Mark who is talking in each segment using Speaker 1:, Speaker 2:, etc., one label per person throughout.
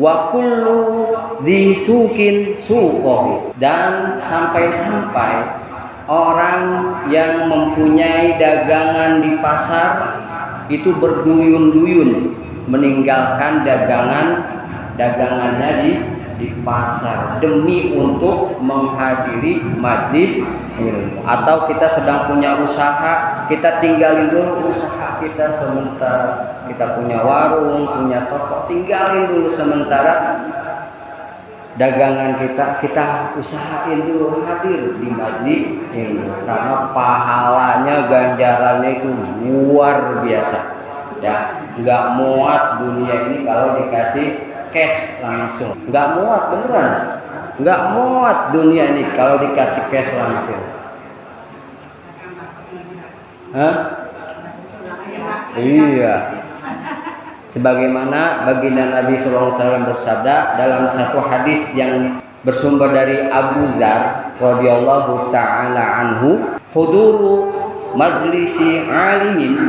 Speaker 1: wa kullu dzi suqin suqahu, dan sampai-sampai orang yang mempunyai dagangan di pasar itu berduyun-duyun meninggalkan dagangannya di pasar demi untuk menghadiri majlis ilmu. Atau kita sedang punya usaha, kita tinggalin dulu usaha kita sementara. Kita punya warung, punya toko, tinggalin dulu sementara dagangan kita usahain dulu hadir di majlis ilmu, karena pahalanya, ganjarannya itu luar biasa ya. Nggak muat dunia ini kalau dikasih cash langsung, nggak muat beneran, nggak muat dunia ini kalau dikasih cash langsung. Hah? Iya. Sebagaimana baginda Nabi Sallallahu Alaihi Wasallam bersabda dalam satu hadis yang bersumber dari Abu Dzar radhiyallahu taala anhu, huduru majlisi alimin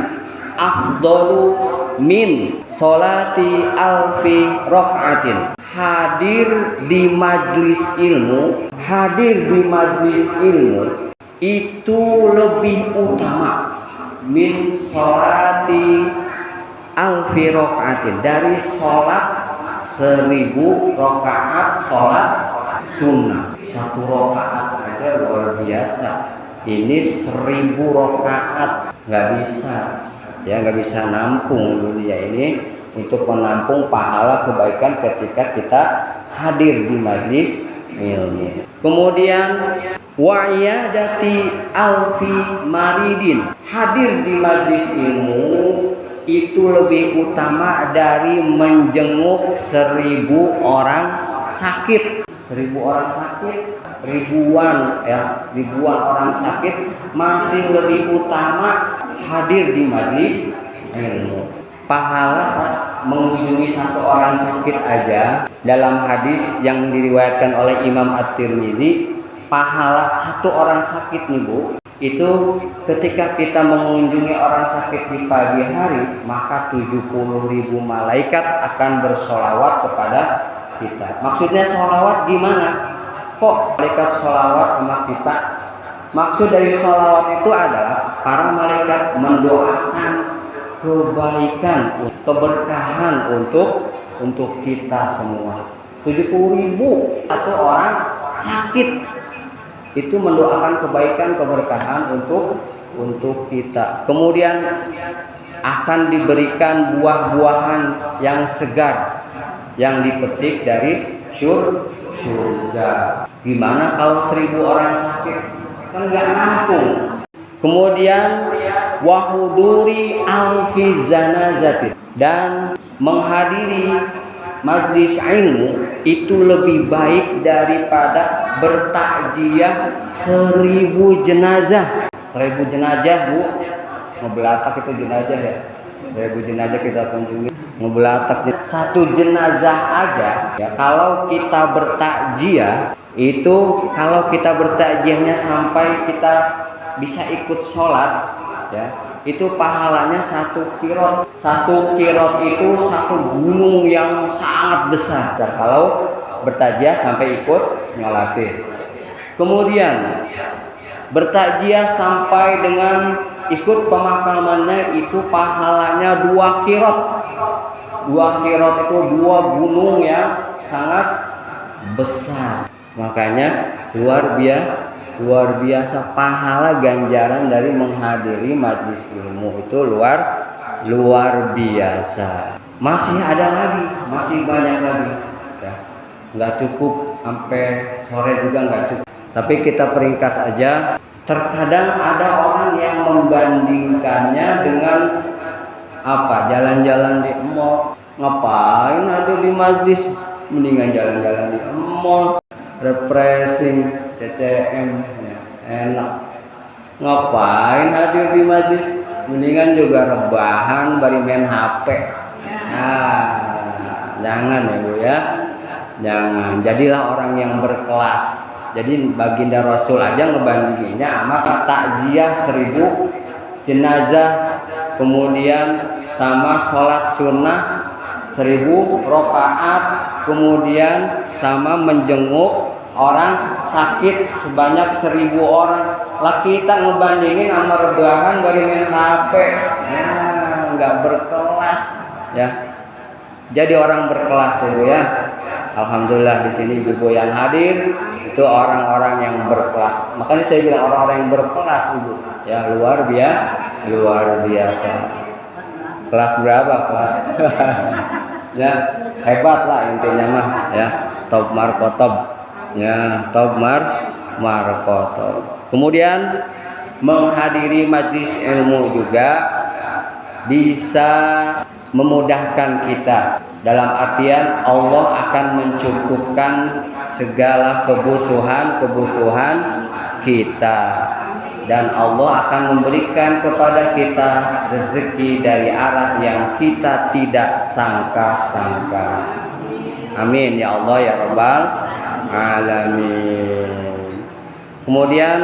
Speaker 1: afdalu min solati alfi rokaatin. Hadir di majlis ilmu itu lebih utama min solati alfi rokaatin, dari sholat 1000 rokaat sholat sunnah. 1 rokaat aja luar biasa, ini 1000 rokaat nggak bisa nampung dunia ini untuk menampung pahala kebaikan ketika kita hadir di majlis ilmu. Kemudian wa iyadati alfi maridin, hadir di majlis ilmu itu lebih utama dari menjenguk 1000 orang sakit. 1000 orang sakit, ribuan orang sakit, masih lebih utama hadir di majlis ilmu. Pahala mengunjungi 1 orang sakit aja, dalam hadis yang diriwayatkan oleh Imam At-Tirmidzi, pahala 1 orang sakit nih Bu, itu ketika kita mengunjungi orang sakit di pagi hari, maka 70.000 malaikat akan bersolawat kepada kita. Maksudnya solawat gimana? Kok malaikat solawat sama kita? Maksud dari solawat itu adalah para malaikat mendoakan kebaikan, keberkahan untuk kita semua. 70.000 1 orang sakit itu mendoakan kebaikan, keberkahan untuk kita. Kemudian akan diberikan buah-buahan yang segar yang dipetik dari surga. Gimana kalau 1000 orang sakit? Kan nggak nampung. Kemudian wahuduri alfi zanazatin, dan menghadiri majlis ilmu itu lebih baik daripada bertakziah 1000 jenazah. 1000 jenazah Bu, ngebelatak itu jenazah ya. 1000 jenazah kita kunjungi, ngebelatak 1 jenazah aja ya. Kalau kita bertakziah itu, kalau kita bertakziahnya sampai kita bisa ikut sholat ya, itu pahalanya 1 kirot. 1 kirot itu 1 gunung yang sangat besar kalau bertakziah sampai ikut nyolatin. Kemudian bertakziah sampai dengan ikut pemakamannya itu pahalanya 2 kirot. 2 kirot itu 2 gunung yang sangat besar. Makanya luar biasa pahala ganjaran dari menghadiri majlis ilmu itu luar biasa. Masih ada lagi, masih banyak lagi ya. Nggak cukup sampai sore juga nggak cukup, tapi kita peringkas aja. Terkadang ada orang yang membandingkannya dengan jalan-jalan di mall. Ngapain ada di majlis, mendingan jalan-jalan di mall, refreshing, CCM ya, enak. Ngapain hadir di majlis, mendingan juga rebahan bari main HP. Nah, jangan ya Bu ya, jangan. Jadilah orang yang berkelas. Jadi baginda Rasul aja ngebandinginnya sama takziah 1000 jenazah, kemudian sama sholat sunnah 1000 rakaat, kemudian sama menjenguk orang sakit sebanyak 1000 orang. Lah kita ngebandingin sama rebahan bari main HP. Nah, nggak berkelas ya. Jadi orang berkelas Ibu ya. Alhamdulillah di sini Ibu yang hadir itu orang-orang yang berkelas. Makanya saya bilang orang-orang yang berkelas Ibu. Ya luar biasa. Kelas berapa kelas? Ya hebat lah intinya mah ya. Top markotop. Ya top markotop. Kemudian menghadiri majlis ilmu juga bisa memudahkan kita, dalam artian Allah akan mencukupkan segala kebutuhan kita, dan Allah akan memberikan kepada kita rezeki dari arah yang kita tidak sangka-sangka. Amin ya Allah ya Rabbal Alamin. Kemudian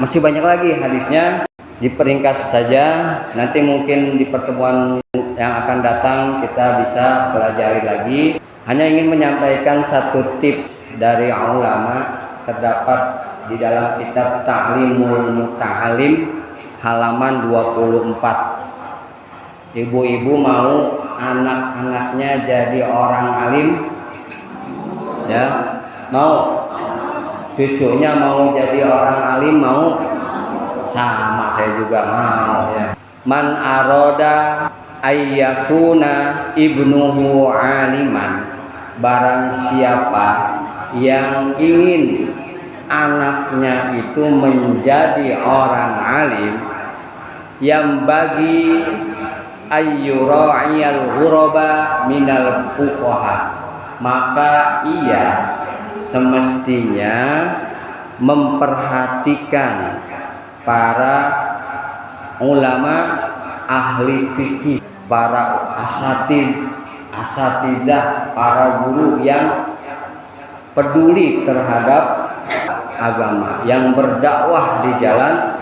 Speaker 1: masih banyak lagi hadisnya, diperingkas saja, nanti mungkin di pertemuan yang akan datang kita bisa pelajari lagi. Hanya ingin menyampaikan satu tips dari ulama, terdapat di dalam kitab Ta'limul Muta'alim halaman 24. Ibu-ibu mau anak-anaknya jadi orang alim? Ya, mau. Cucunya mau jadi orang alim, mau? Sama, saya juga mau ya. Man aroda ayyakuna ibnuhu aliman, barang siapa yang ingin anaknya itu menjadi orang alim, yang bagi ayyura'iyal ghuraba minal fuqaha, maka ia semestinya memperhatikan para ulama ahli fikih, para asatidzah, para guru yang peduli terhadap agama, yang berdakwah di jalan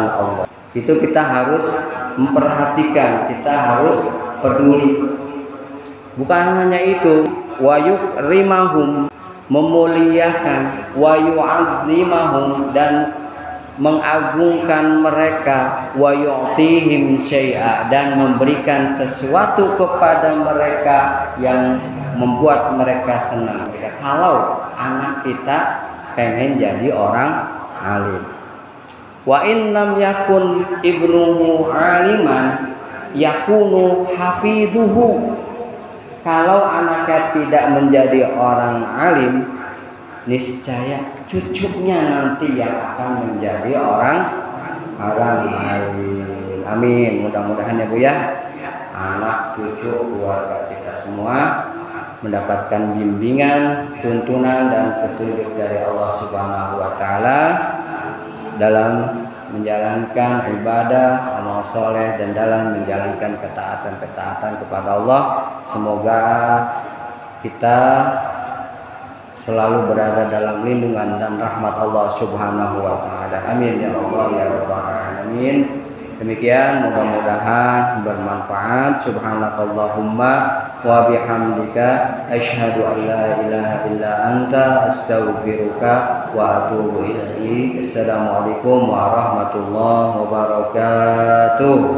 Speaker 1: Allah. Itu kita harus memperhatikan, kita harus peduli. Bukan hanya itu, wa yukrimahum, memuliakan, wa yu'azzimahum, dan mengagungkan mereka, wa yu'tihim syai'a, dan memberikan sesuatu kepada mereka yang membuat mereka senang. Kalau anak kita pengen jadi orang alim, wa in lam yakun ibnuhu aliman yakunu hafidhuhu, kalau anaknya tidak menjadi orang alim, niscaya cucunya nanti yang akan menjadi orang alim. Amin. Mudah-mudahan ya Bu ya, anak cucu keluarga kita semua mendapatkan bimbingan, tuntunan dan petunjuk dari Allah Subhanahu wa taala dalam menjalankan ibadah, amal soleh, dan dalam menjalankan ketaatan kepada Allah. Semoga kita selalu berada dalam lindungan dan rahmat Allah Subhanahu wa taala. Amin ya Allah ya rabbal alamin. Demikian, mudah-mudahan bermanfaat. Subhanakallahumma wa bihamdika asyhadu an la ilaha illa anta astaghfiruka wa atubu ilaik. Assalamualaikum warahmatullahi wabarakatuh.